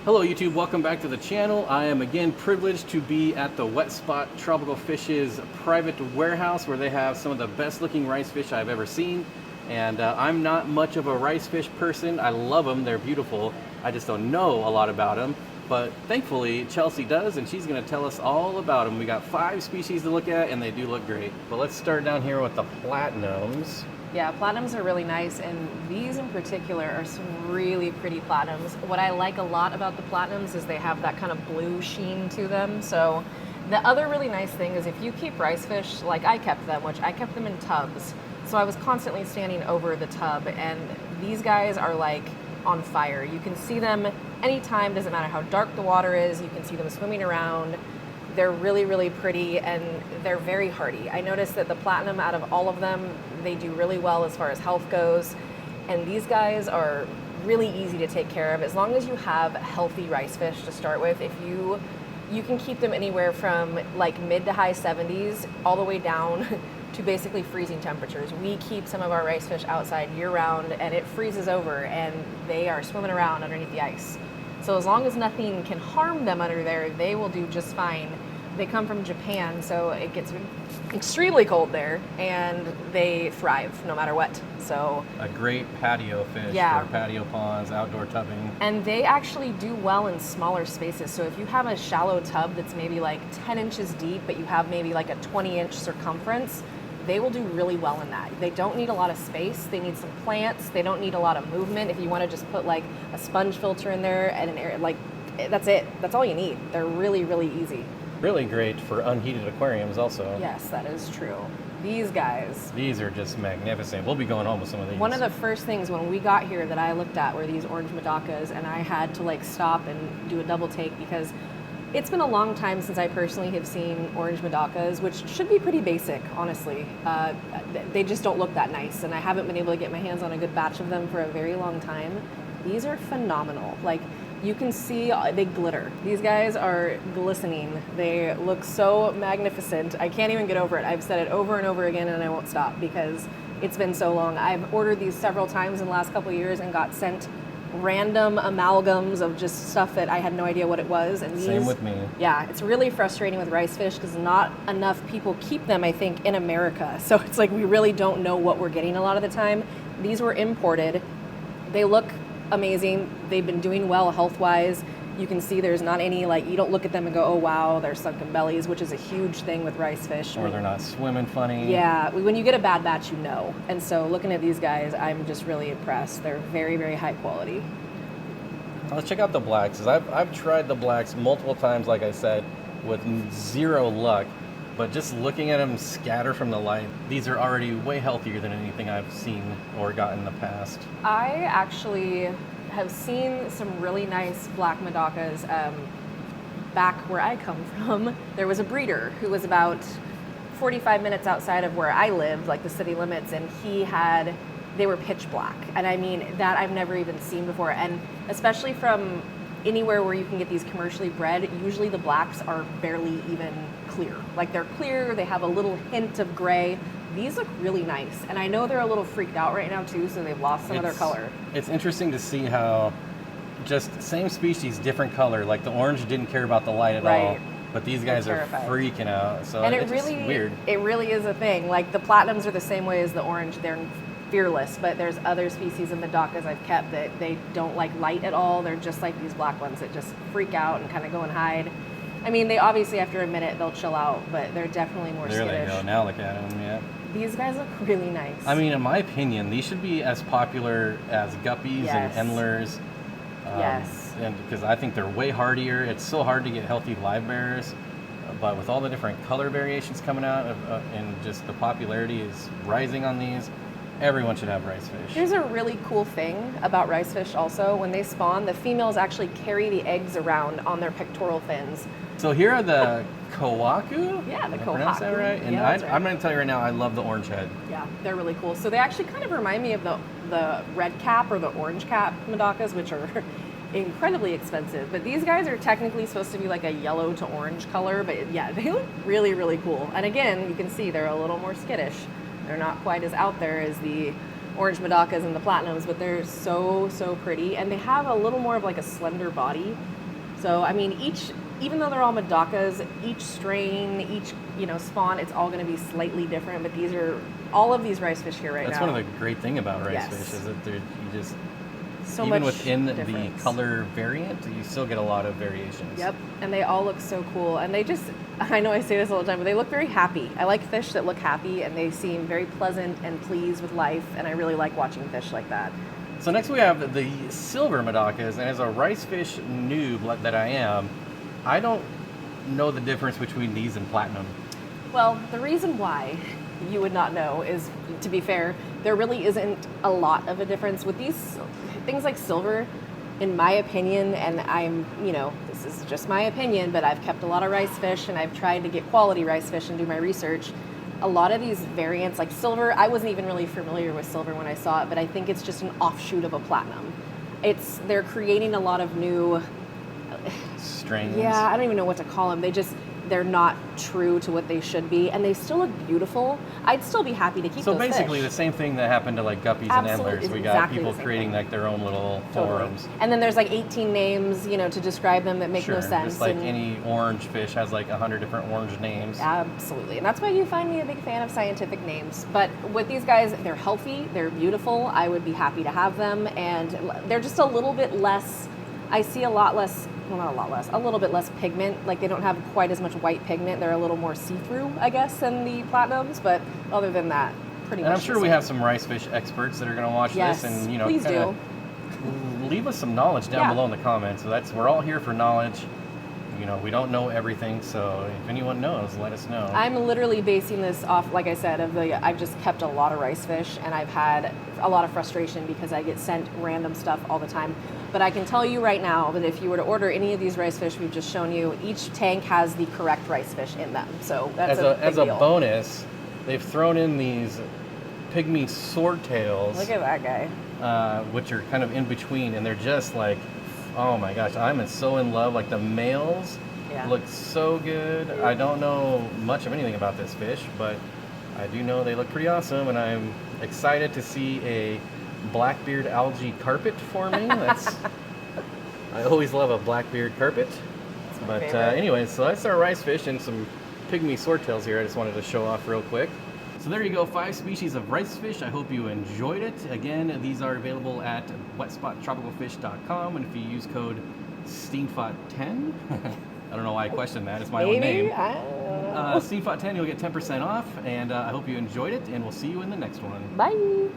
Hello YouTube, welcome back to the channel. I am again privileged to be at the Wet Spot Tropical Fishes private warehouse where they have some of the best looking rice fish I've ever seen. And I'm not much of a rice fish person. I love them, they're beautiful. I just don't know a lot about them. But thankfully Chelsea does, and she's gonna tell us all about them. We got 5 species to look at and they do look great. But let's start down here with the platinums. Yeah, platinums are really nice, and these in particular are some really pretty platinums. What I like a lot about the platinums is they have that kind of blue sheen to them. So the other really nice thing is if you keep rice fish, like I kept them, which I kept them in tubs, so I was constantly standing over the tub, and these guys are like on fire. You can see them anytime, doesn't matter how dark the water is, you can see them swimming around. They're really, really pretty, and they're very hardy. I noticed that the platinum, out of all of them, they do really well as far as health goes. And these guys are really easy to take care of. As long as you have healthy rice fish to start with, if you can keep them anywhere from like mid to high 70s all the way down to basically freezing temperatures. We keep some of our rice fish outside year round, and it freezes over and they are swimming around underneath the ice. So as long as nothing can harm them under there, they will do just fine. They come from Japan, so it gets extremely cold there, and they thrive no matter what. So A great patio fish Yeah. for patio ponds, outdoor tubbing. And they actually do well in smaller spaces. So if you have a shallow tub that's maybe like 10 inches deep, but you have maybe like a 20-inch circumference, they will do really well in that. They don't need a lot of space. They need some plants. They don't need a lot of movement. If you want to just put like a sponge filter in there and an air, like that's it. That's all you need. They're really, really easy. Really great for unheated aquariums also. Yes, that is true. These guys. These are just magnificent. We'll be going home with some of these. One of the first things when we got here that I looked at were these orange medakas, and I had to like stop and do a double take because it's been a long time since I personally have seen orange medakas, which should be pretty basic, honestly. They just don't look that nice, and I haven't been able to get my hands on a good batch of them for a very long time. These are phenomenal. Like, you can see they glitter. These guys are glistening. They look so magnificent. I can't even get over it. I've said it over and over again, and I won't stop because it's been so long. I've ordered these several times in the last couple of years and got sent random amalgams of just stuff that I had no idea what it was. And these, Same with me. Yeah, it's really frustrating with rice fish because not enough people keep them, I think, in America. So it's like we really don't know what we're getting a lot of the time. These were imported. They look amazing. They've been doing well health-wise. You can see there's not any, like, you don't look at them and go, oh wow, they're sunken bellies, which is a huge thing with rice fish. Or they're not swimming funny. Yeah, when you get a bad batch, you know. And so looking at these guys, I'm just really impressed. They're very, very high quality. Let's check out the blacks. 'Cause I've tried the blacks multiple times, like I said, with zero luck. But just looking at them scatter from the light, these are already way healthier than anything I've seen or got in the past. I actually have seen some really nice black medakas back where I come from. There was a breeder who was about 45 minutes outside of where I lived, like the city limits, and they were pitch black. And I mean, that I've never even seen before. And especially from anywhere where you can get these commercially bred, usually the blacks are barely even clear. Like they're clear, they have a little hint of gray. These look really nice. And I know they're a little freaked out right now too, so they've lost some of their color. It's interesting to see how just same species, different color. Like the orange didn't care about the light at all. But these guys are freaking out. So and it's really weird. It really is a thing. Like the platinums are the same way as the orange. They're fearless, but there's other species of medakas I've kept that they don't like light at all. They're just like these black ones that just freak out and kind of go and hide. I mean, they obviously after a minute they'll chill out, but they're definitely more skittish. There they go. Now look at them. Yeah. These guys look really nice. I mean, in my opinion, these should be as popular as guppies and endlers. Yes. And because I think they're way hardier. It's so hard to get healthy live bearers, but with all the different color variations coming out and just the popularity is rising on these, everyone should have rice fish. Here's a really cool thing about rice fish also. When they spawn, the females actually carry the eggs around on their pectoral fins. So here are the Kaku? Yeah, the Did I pronounce that Kaku. right? And Yeah, that's right. I'm going to tell you right now, I love the orange head. Yeah, they're really cool. So they actually kind of remind me of the red cap or the orange cap medakas, which are incredibly expensive. But these guys are technically supposed to be like a yellow to orange color. But yeah, they look really, really cool. And again, you can see they're a little more skittish. They're not quite as out there as the orange medakas and the platinums, but they're so pretty, and they have a little more of like a slender body. So I mean, even though they're all medakas, each strain, each spawn, it's all going to be slightly different. But all of these ricefish here right now. That's one of the great thing about ricefish Yes. is that you just So even much within difference. the color variant, you still get a lot of variations. Yep, and they all look so cool. And I know I say this all the time, but they look very happy. I like fish that look happy, and they seem very pleasant and pleased with life, and I really like watching fish like that. So next we have the silver medakas, and as a ricefish noob that I am, I don't know the difference between these and platinum. Well, the reason why you would not know is, to be fair, there really isn't a lot of a difference with these things like silver. In my opinion, and this is just my opinion, but I've kept a lot of rice fish and I've tried to get quality rice fish and do my research. A lot of these variants, like silver, I wasn't even really familiar with silver when I saw it, but I think it's just an offshoot of a platinum. They're creating a lot of new Strains. Yeah, I don't even know what to call them. They're not true to what they should be, and they still look beautiful. I'd still be happy to keep So those basically fish. the same thing that happened to like guppies Absolutely, and endlers. it's We got exactly people the same creating thing. like their own little Totally. forums. And then there's like 18 names, to describe them that make Sure, no sense. just like and any orange fish has like 100 different orange names. Absolutely. And that's why you find me a big fan of scientific names. But with these guys, they're healthy, they're beautiful. I would be happy to have them. And they're just a little bit less, I see a lot less, well, not a lot less, a little bit less pigment. Like they don't have quite as much white pigment. They're a little more see-through, I guess, than the platinums. But other than that, pretty And much I'm sure the we same. have some ricefish experts that are going to watch Yes, this and, please kinda do. leave us some knowledge down Yeah. below in the comments. So we're all here for knowledge. We don't know everything, so if anyone knows, let us know. I'm literally basing this off, like I said, I've just kept a lot of rice fish, and I've had a lot of frustration because I get sent random stuff all the time. But I can tell you right now that if you were to order any of these rice fish we've just shown you, each tank has the correct rice fish in them. So that's as big a deal. bonus, they've thrown in these Pygmy swordtails. Look at that guy. Which are kind of in between, and they're just like, oh my gosh, I'm so in love. Like the males Yeah. look so good. I don't know much of anything about this fish, but I do know they look pretty awesome, and I'm excited to see a blackbeard algae carpet forming. I always love a blackbeard carpet. my But favorite. anyways, so that's our rice fish and some Pygmy swordtails here. I just wanted to show off real quick. So there you go, 5 species of rice fish. I hope you enjoyed it. Again, these are available at wetspotTropicalFish.com, and if you use code Steenfott10, I don't know why I questioned that, it's my own Maybe? name. I don't know. Steenfott10, you'll get 10% off, and I hope you enjoyed it, and we'll see you in the next one. Bye.